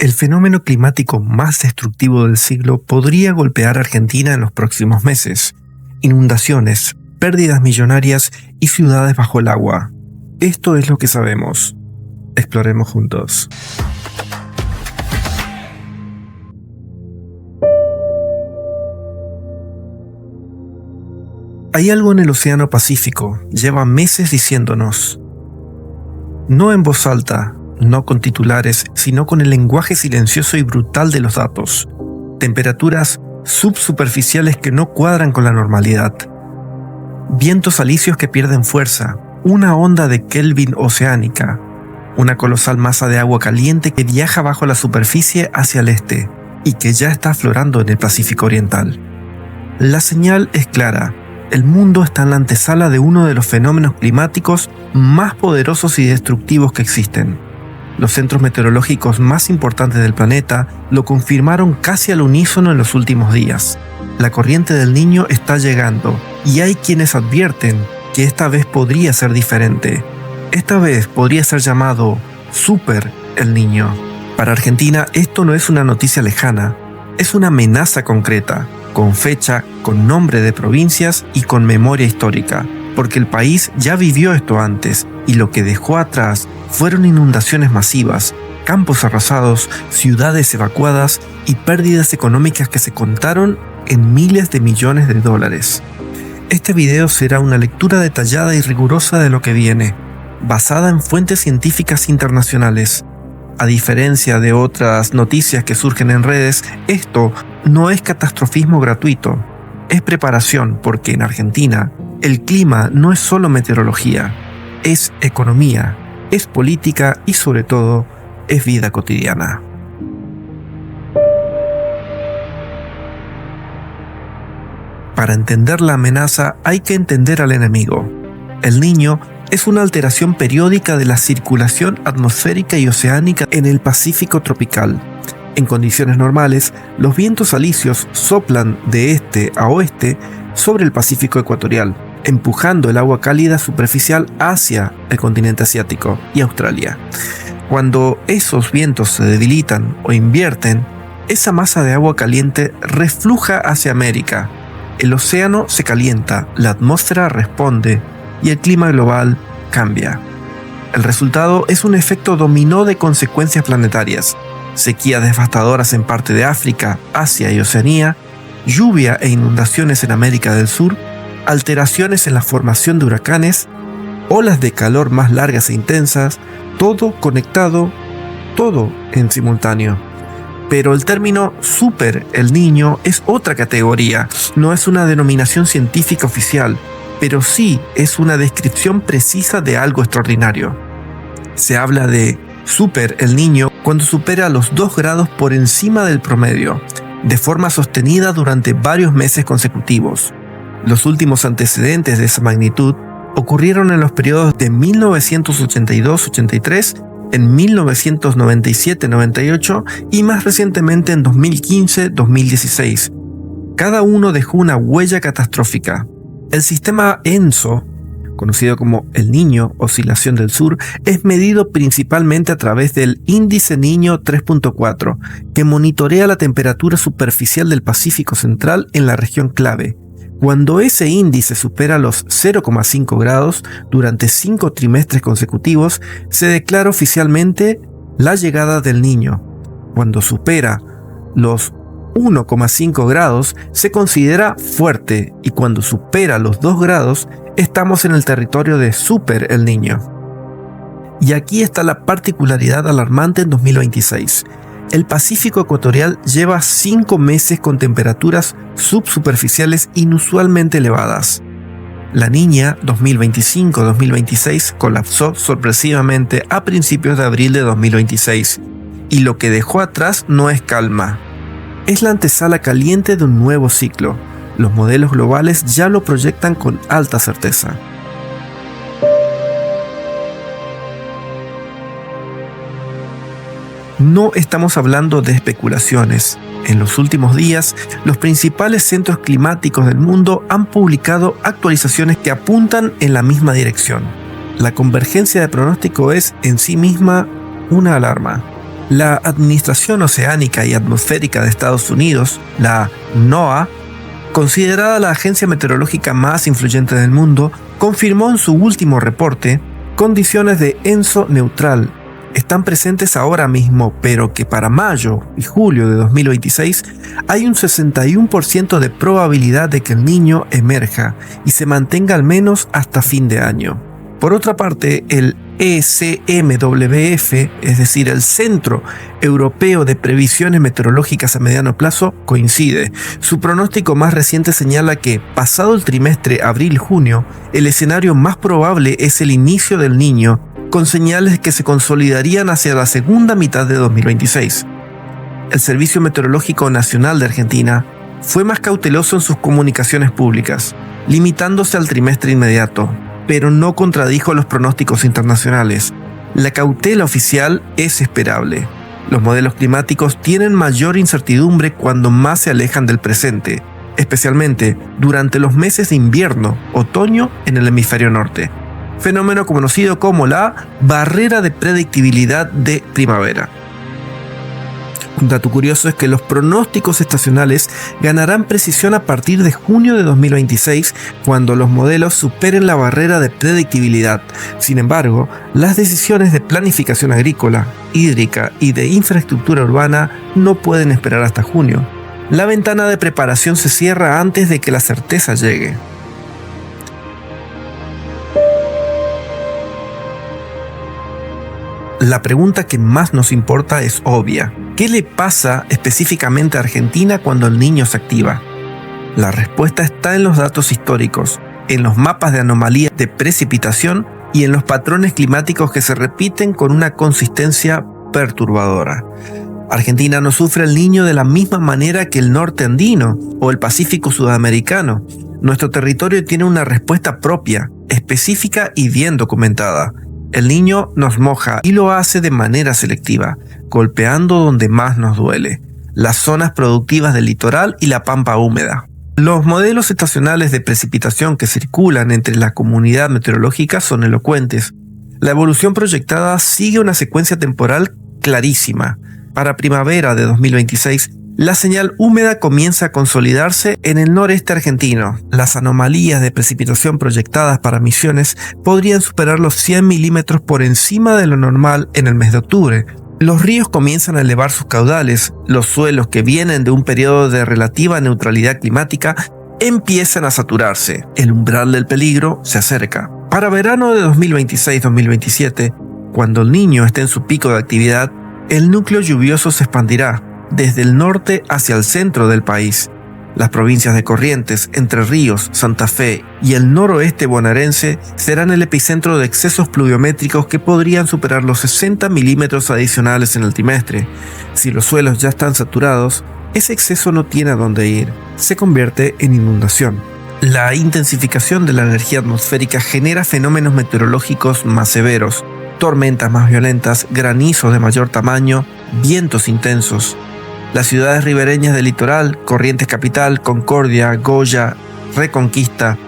El fenómeno climático más destructivo del siglo podría golpear a Argentina en los próximos meses. Inundaciones, pérdidas millonarias y ciudades bajo el agua. Esto es lo que sabemos. Exploremos juntos. Hay algo en el Océano Pacífico, lleva meses diciéndonos, no en voz alta, no con titulares, sino con el lenguaje silencioso y brutal de los datos. Temperaturas subsuperficiales que no cuadran con la normalidad. Vientos alisios que pierden fuerza, una onda de Kelvin oceánica, una colosal masa de agua caliente que viaja bajo la superficie hacia el este y que ya está aflorando en el Pacífico Oriental. La señal es clara. El mundo está en la antesala de uno de los fenómenos climáticos más poderosos y destructivos que existen. Los centros meteorológicos más importantes del planeta lo confirmaron casi al unísono en los últimos días. La corriente del Niño está llegando y hay quienes advierten que esta vez podría ser diferente. Esta vez podría ser llamado Super El Niño. Para Argentina esto no es una noticia lejana, es una amenaza concreta, con fecha, con nombre de provincias y con memoria histórica, porque el país ya vivió esto antes y lo que dejó atrás fueron inundaciones masivas, campos arrasados, ciudades evacuadas y pérdidas económicas que se contaron en miles de millones de dólares. Este video será una lectura detallada y rigurosa de lo que viene, basada en fuentes científicas internacionales. A diferencia de otras noticias que surgen en redes, esto no es catastrofismo gratuito, es preparación, porque en Argentina el clima no es solo meteorología, es economía, es política y sobre todo es vida cotidiana. Para entender la amenaza hay que entender al enemigo. El Niño es una alteración periódica de la circulación atmosférica y oceánica en el Pacífico tropical. En condiciones normales, los vientos alisios soplan de este a oeste sobre el Pacífico ecuatorial, empujando el agua cálida superficial hacia el continente asiático y Australia. Cuando esos vientos se debilitan o invierten, esa masa de agua caliente refluja hacia América. El océano se calienta, la atmósfera responde y el clima global cambia. El resultado es un efecto dominó de consecuencias planetarias: sequías devastadoras en parte de África, Asia y Oceanía, lluvia e inundaciones en América del Sur, alteraciones en la formación de huracanes, olas de calor más largas e intensas, todo conectado, todo en simultáneo. Pero el término Super El Niño es otra categoría, no es una denominación científica oficial, pero sí es una descripción precisa de algo extraordinario. Se habla de Super El Niño cuando supera los 2 grados por encima del promedio, de forma sostenida durante varios meses consecutivos. Los últimos antecedentes de esa magnitud ocurrieron en los periodos de 1982-83, en 1997-98 y más recientemente en 2015-2016. Cada uno dejó una huella catastrófica. El sistema ENSO, conocido como El Niño, Oscilación del Sur, es medido principalmente a través del Índice Niño 3.4, que monitorea la temperatura superficial del Pacífico Central en la región clave. Cuando ese índice supera los 0,5 grados durante 5 trimestres consecutivos, se declara oficialmente la llegada del Niño. Cuando supera los 1,5 grados, se considera fuerte, y cuando supera los 2 grados, estamos en el territorio de Super El Niño. Y aquí está la particularidad alarmante en 2026. El Pacífico ecuatorial lleva 5 meses con temperaturas subsuperficiales inusualmente elevadas. La Niña 2025-2026 colapsó sorpresivamente a principios de abril de 2026, y lo que dejó atrás no es calma. Es la antesala caliente de un nuevo ciclo. Los modelos globales ya lo proyectan con alta certeza. No estamos hablando de especulaciones. En los últimos días, los principales centros climáticos del mundo han publicado actualizaciones que apuntan en la misma dirección. La convergencia de pronóstico es en sí misma una alarma. La Administración Oceánica y Atmosférica de Estados Unidos, la NOAA, considerada la agencia meteorológica más influyente del mundo, confirmó en su último reporte condiciones de ENSO neutral. Están presentes ahora mismo, pero que para mayo y julio de 2026 hay un 61% de probabilidad de que el Niño emerja y se mantenga al menos hasta fin de año. Por otra parte, el ECMWF, es decir, el Centro Europeo de Previsiones Meteorológicas a Mediano Plazo, coincide. Su pronóstico más reciente señala que, pasado el trimestre abril-junio, el escenario más probable es el inicio del Niño, con señales que se consolidarían hacia la segunda mitad de 2026. El Servicio Meteorológico Nacional de Argentina fue más cauteloso en sus comunicaciones públicas, limitándose al trimestre inmediato, pero no contradijo los pronósticos internacionales. La cautela oficial es esperable. Los modelos climáticos tienen mayor incertidumbre cuando más se alejan del presente, especialmente durante los meses de invierno, otoño en el hemisferio norte, fenómeno conocido como la barrera de predictibilidad de primavera. Un dato curioso es que los pronósticos estacionales ganarán precisión a partir de junio de 2026, cuando los modelos superen la barrera de predictibilidad. Sin embargo, las decisiones de planificación agrícola, hídrica y de infraestructura urbana no pueden esperar hasta junio. La ventana de preparación se cierra antes de que la certeza llegue. La pregunta que más nos importa es obvia. ¿Qué le pasa específicamente a Argentina cuando el Niño se activa? La respuesta está en los datos históricos, en los mapas de anomalías de precipitación y en los patrones climáticos que se repiten con una consistencia perturbadora. Argentina no sufre el Niño de la misma manera que el norte andino o el Pacífico sudamericano. Nuestro territorio tiene una respuesta propia, específica y bien documentada. El Niño nos moja y lo hace de manera selectiva, golpeando donde más nos duele: las zonas productivas del litoral y la pampa húmeda. Los modelos estacionales de precipitación que circulan entre la comunidad meteorológica son elocuentes. La evolución proyectada sigue una secuencia temporal clarísima. Para primavera de 2026, la señal húmeda comienza a consolidarse en el noreste argentino. Las anomalías de precipitación proyectadas para Misiones podrían superar los 100 milímetros por encima de lo normal en el mes de octubre. Los ríos comienzan a elevar sus caudales. Los suelos que vienen de un periodo de relativa neutralidad climática empiezan a saturarse. El umbral del peligro se acerca. Para verano de 2026-2027, cuando el Niño esté en su pico de actividad, el núcleo lluvioso se expandirá desde el norte hacia el centro del país. Las provincias de Corrientes, Entre Ríos, Santa Fe y el noroeste bonaerense serán el epicentro de excesos pluviométricos que podrían superar los 60 milímetros adicionales en el trimestre. Si los suelos ya están saturados, ese exceso no tiene a dónde ir. Se convierte en inundación. La intensificación de la energía atmosférica genera fenómenos meteorológicos más severos, tormentas más violentas, granizos de mayor tamaño, vientos intensos. Las ciudades ribereñas del litoral, Corrientes Capital, Concordia, Goya, Reconquista,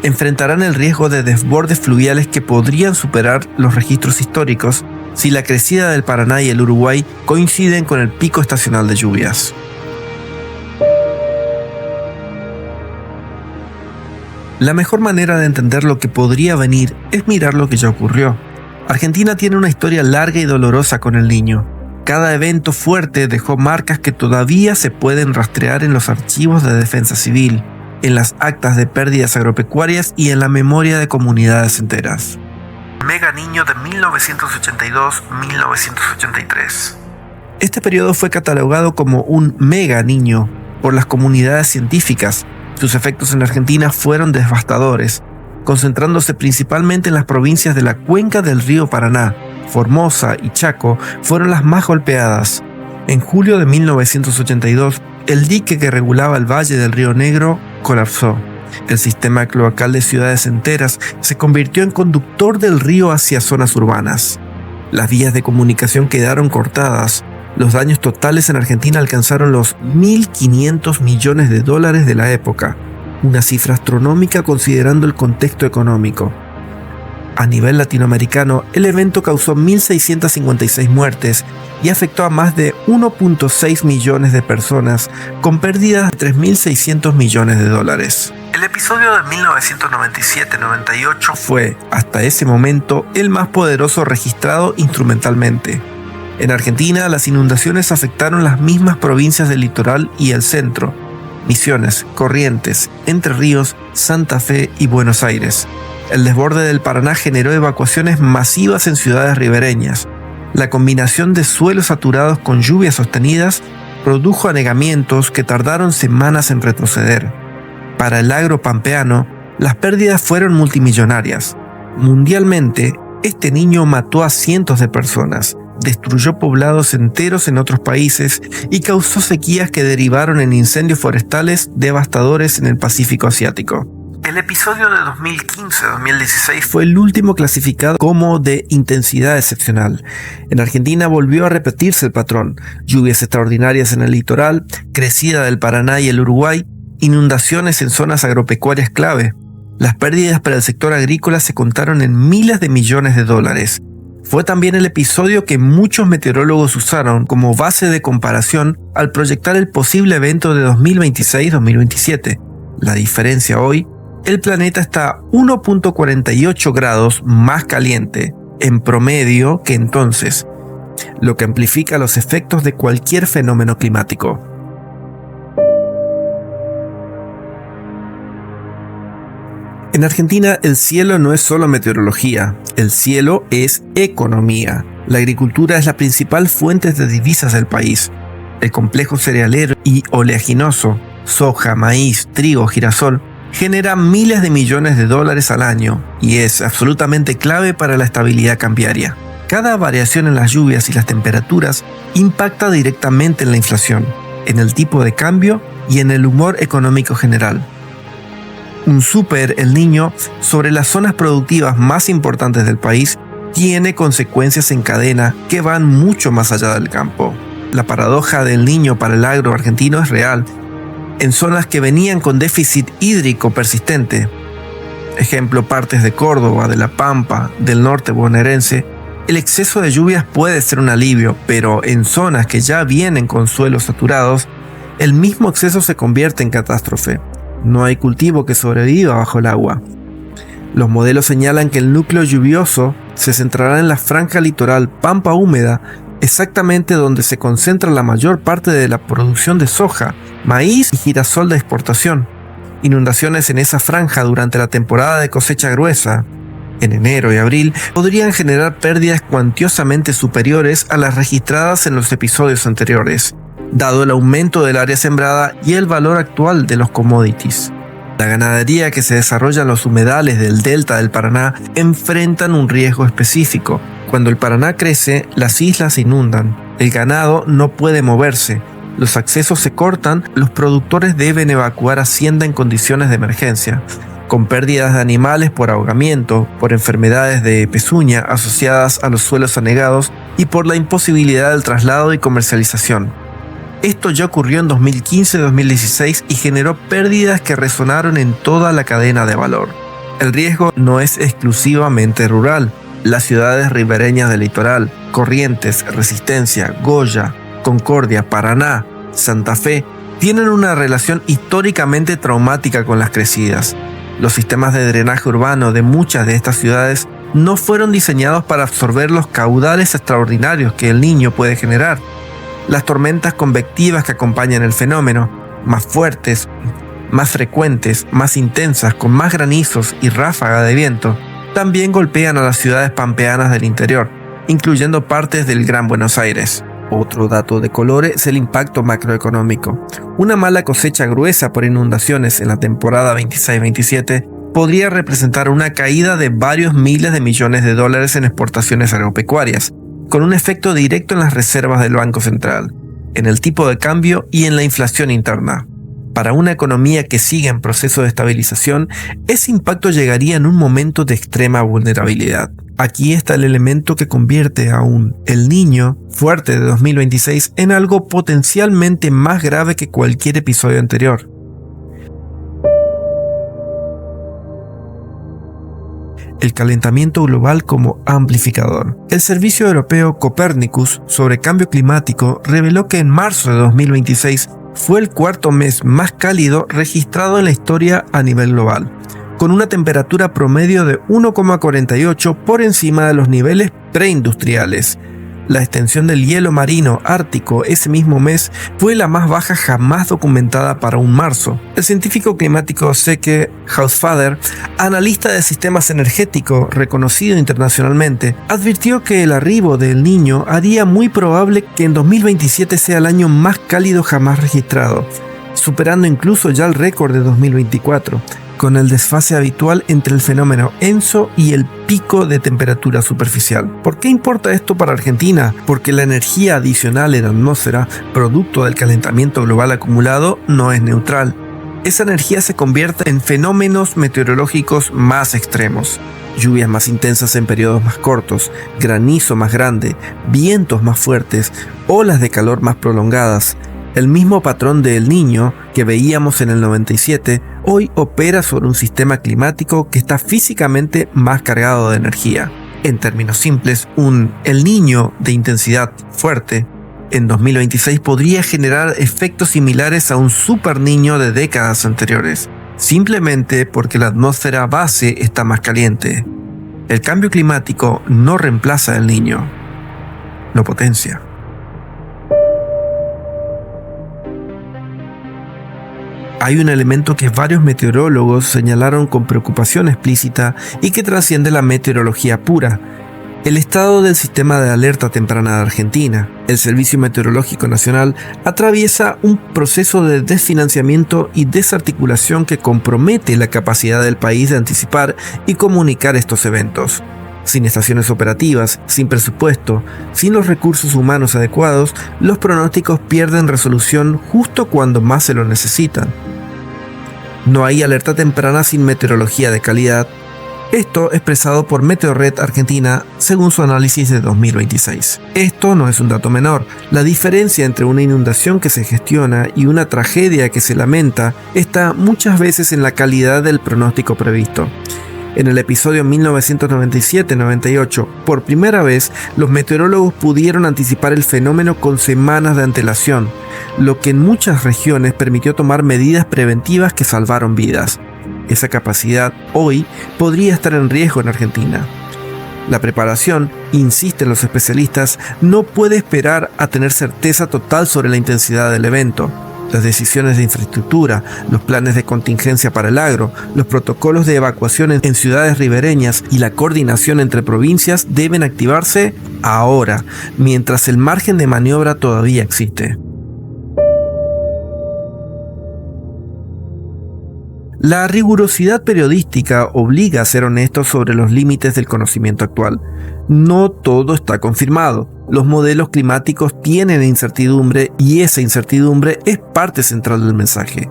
enfrentarán el riesgo de desbordes fluviales que podrían superar los registros históricos si la crecida del Paraná y el Uruguay coinciden con el pico estacional de lluvias. La mejor manera de entender lo que podría venir es mirar lo que ya ocurrió. Argentina tiene una historia larga y dolorosa con el Niño. Cada evento fuerte dejó marcas que todavía se pueden rastrear en los archivos de defensa civil, en las actas de pérdidas agropecuarias y en la memoria de comunidades enteras. Mega Niño de 1982-1983. Este periodo fue catalogado como un mega niño por las comunidades científicas. Sus efectos en Argentina fueron devastadores, concentrándose principalmente en las provincias de la cuenca del río Paraná. Formosa y Chaco fueron las más golpeadas. En julio de 1982, el dique que regulaba el valle del Río Negro colapsó. El sistema cloacal de ciudades enteras se convirtió en conductor del río hacia zonas urbanas. Las vías de comunicación quedaron cortadas. Los daños totales en Argentina alcanzaron los $1.500 millones de la época, una cifra astronómica considerando el contexto económico. A nivel latinoamericano, el evento causó 1.656 muertes y afectó a más de 1.6 millones de personas, con pérdidas de 3.600 millones de dólares. El episodio de 1997-98 fue, hasta ese momento, el más poderoso registrado instrumentalmente. En Argentina, las inundaciones afectaron las mismas provincias del litoral y el centro: Misiones, Corrientes, Entre Ríos, Santa Fe y Buenos Aires. El desborde del Paraná generó evacuaciones masivas en ciudades ribereñas. La combinación de suelos saturados con lluvias sostenidas produjo anegamientos que tardaron semanas en retroceder. Para el agro pampeano, las pérdidas fueron multimillonarias. Mundialmente, este niño mató a cientos de personas, destruyó poblados enteros en otros países y causó sequías que derivaron en incendios forestales devastadores en el Pacífico Asiático. El episodio de 2015-2016 fue el último clasificado como de intensidad excepcional. En Argentina volvió a repetirse el patrón: lluvias extraordinarias en el litoral, crecida del Paraná y el Uruguay, inundaciones en zonas agropecuarias clave. Las pérdidas para el sector agrícola se contaron en miles de millones de dólares. Fue también el episodio que muchos meteorólogos usaron como base de comparación al proyectar el posible evento de 2026-2027. La diferencia hoy: el planeta está 1.48 grados más caliente en promedio que entonces, lo que amplifica los efectos de cualquier fenómeno climático. En Argentina, el cielo no es solo meteorología, el cielo es economía. La agricultura es la principal fuente de divisas del país. El complejo cerealero y oleaginoso, soja, maíz, trigo, girasol, genera miles de millones de dólares al año y es absolutamente clave para la estabilidad cambiaria. Cada variación en las lluvias y las temperaturas impacta directamente en la inflación, en el tipo de cambio y en el humor económico general. Un Super El Niño sobre las zonas productivas más importantes del país tiene consecuencias en cadena que van mucho más allá del campo. La paradoja del Niño para el agro argentino es real. En zonas que venían con déficit hídrico persistente, ejemplo partes de Córdoba, de La Pampa, del norte bonaerense, el exceso de lluvias puede ser un alivio, pero en zonas que ya vienen con suelos saturados, el mismo exceso se convierte en catástrofe. No hay cultivo que sobreviva bajo el agua. Los modelos señalan que el núcleo lluvioso se centrará en la franja litoral pampa húmeda, exactamente donde se concentra la mayor parte de la producción de soja, maíz y girasol de exportación. Inundaciones en esa franja durante la temporada de cosecha gruesa, en enero y abril, podrían generar pérdidas cuantiosamente superiores a las registradas en los episodios anteriores, dado el aumento del área sembrada y el valor actual de los commodities. La ganadería que se desarrolla en los humedales del delta del Paraná enfrentan un riesgo específico. Cuando el Paraná crece, las islas se inundan, el ganado no puede moverse, los accesos se cortan, los productores deben evacuar hacienda en condiciones de emergencia, con pérdidas de animales por ahogamiento, por enfermedades de pezuña asociadas a los suelos anegados y por la imposibilidad del traslado y comercialización. Esto ya ocurrió en 2015-2016 y generó pérdidas que resonaron en toda la cadena de valor. El riesgo no es exclusivamente rural. Las ciudades ribereñas del litoral, Corrientes, Resistencia, Goya, Concordia, Paraná, Santa Fe, tienen una relación históricamente traumática con las crecidas. Los sistemas de drenaje urbano de muchas de estas ciudades no fueron diseñados para absorber los caudales extraordinarios que el Niño puede generar. Las tormentas convectivas que acompañan el fenómeno, más fuertes, más frecuentes, más intensas, con más granizos y ráfaga de viento, también golpean a las ciudades pampeanas del interior, incluyendo partes del Gran Buenos Aires. Otro dato de color es el impacto macroeconómico. Una mala cosecha gruesa por inundaciones en la temporada 26-27 podría representar una caída de varios miles de millones de dólares en exportaciones agropecuarias, con un efecto directo en las reservas del Banco Central, en el tipo de cambio y en la inflación interna. Para una economía que sigue en proceso de estabilización, ese impacto llegaría en un momento de extrema vulnerabilidad. Aquí está el elemento que convierte a un El Niño fuerte de 2026 en algo potencialmente más grave que cualquier episodio anterior. el calentamiento global como amplificador. El Servicio Europeo Copernicus sobre Cambio Climático reveló que en marzo de 2026 fue el cuarto mes más cálido registrado en la historia a nivel global, con una temperatura promedio de 1,48 por encima de los niveles preindustriales. La extensión del hielo marino ártico ese mismo mes fue la más baja jamás documentada para un marzo. El científico climático Seke Haussfader, analista de sistemas energéticos reconocido internacionalmente, advirtió que el arribo del Niño haría muy probable que en 2027 sea el año más cálido jamás registrado, superando incluso ya el récord de 2024. Con el desfase habitual entre el fenómeno ENSO y el pico de temperatura superficial. ¿Por qué importa esto para Argentina? Porque la energía adicional en la atmósfera, producto del calentamiento global acumulado, no es neutral. Esa energía se convierte en fenómenos meteorológicos más extremos. Lluvias más intensas en periodos más cortos, granizo más grande, vientos más fuertes, olas de calor más prolongadas. El mismo patrón de El Niño que veíamos en el 97 hoy opera sobre un sistema climático que está físicamente más cargado de energía. En términos simples, un El Niño de intensidad fuerte en 2026 podría generar efectos similares a un Super Niño de décadas anteriores, simplemente porque la atmósfera base está más caliente. El cambio climático no reemplaza al Niño, lo potencia. Hay un elemento que varios meteorólogos señalaron con preocupación explícita y que trasciende la meteorología pura: el estado del sistema de alerta temprana de Argentina. El Servicio Meteorológico Nacional atraviesa un proceso de desfinanciamiento y desarticulación que compromete la capacidad del país de anticipar y comunicar estos eventos. Sin estaciones operativas, sin presupuesto, sin los recursos humanos adecuados, los pronósticos pierden resolución justo cuando más se lo necesitan. No hay alerta temprana sin meteorología de calidad. Esto expresado por Meteorred Argentina según su análisis de 2026. Esto no es un dato menor. La diferencia entre una inundación que se gestiona y una tragedia que se lamenta está muchas veces en la calidad del pronóstico previsto. En el episodio 1997-98, por primera vez, los meteorólogos pudieron anticipar el fenómeno con semanas de antelación, lo que en muchas regiones permitió tomar medidas preventivas que salvaron vidas. Esa capacidad hoy podría estar en riesgo en Argentina. La preparación, insisten los especialistas, no puede esperar a tener certeza total sobre la intensidad del evento. Las decisiones de infraestructura, los planes de contingencia para el agro, los protocolos de evacuación en ciudades ribereñas y la coordinación entre provincias deben activarse ahora, mientras el margen de maniobra todavía existe. La rigurosidad periodística obliga a ser honestos sobre los límites del conocimiento actual. No todo está confirmado. Los modelos climáticos tienen incertidumbre y esa incertidumbre es parte central del mensaje.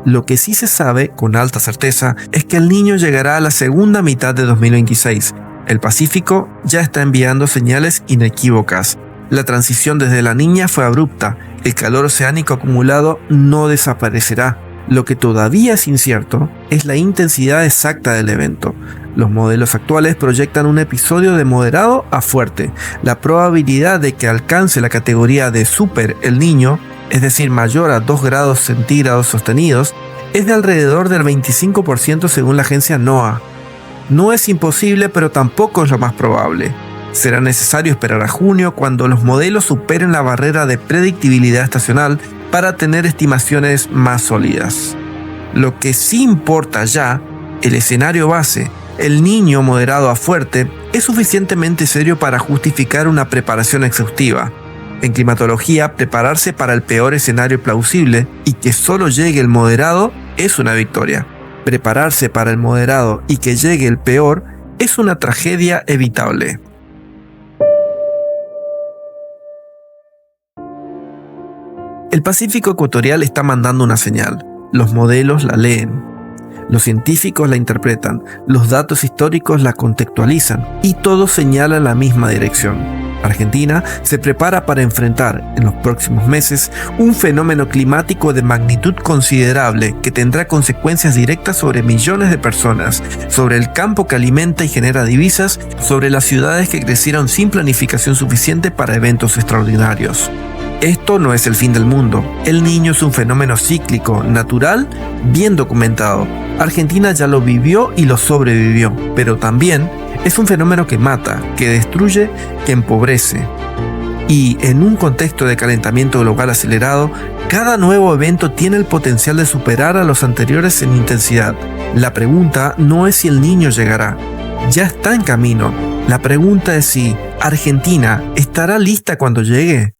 Lo que sí se sabe con alta certeza es que el Niño llegará a la segunda mitad de 2026. El Pacífico ya está enviando señales inequívocas. La transición desde la Niña fue abrupta. El calor oceánico acumulado no desaparecerá. Lo que todavía es incierto es la intensidad exacta del evento. Los modelos actuales proyectan un episodio de moderado a fuerte. La probabilidad de que alcance la categoría de Super El Niño, es decir, mayor a 2 grados centígrados sostenidos, es de alrededor del 25% según la agencia NOAA. No es imposible, pero tampoco es lo más probable. Será necesario esperar a junio, cuando los modelos superen la barrera de predictibilidad estacional, para tener estimaciones más sólidas. Lo que sí importa ya, el escenario base, el Niño moderado a fuerte, es suficientemente serio para justificar una preparación exhaustiva. En climatología, prepararse para el peor escenario plausible y que solo llegue el moderado es una victoria. Prepararse para el moderado y que llegue el peor es una tragedia evitable. El Pacífico ecuatorial está mandando una señal. Los modelos la leen. Los científicos la interpretan. Los datos históricos la contextualizan. Y todo señala en la misma dirección. Argentina se prepara para enfrentar en los próximos meses un fenómeno climático de magnitud considerable que tendrá consecuencias directas sobre millones de personas, sobre el campo que alimenta y genera divisas, sobre las ciudades que crecieron sin planificación suficiente para eventos extraordinarios. Esto no es el fin del mundo. El Niño es un fenómeno cíclico, natural, bien documentado. Argentina ya lo vivió y lo sobrevivió, pero también es un fenómeno que mata, que destruye, que empobrece. Y en un contexto de calentamiento global acelerado, cada nuevo evento tiene el potencial de superar a los anteriores en intensidad. La pregunta no es si el Niño llegará, ya está en camino. La pregunta es si Argentina estará lista cuando llegue.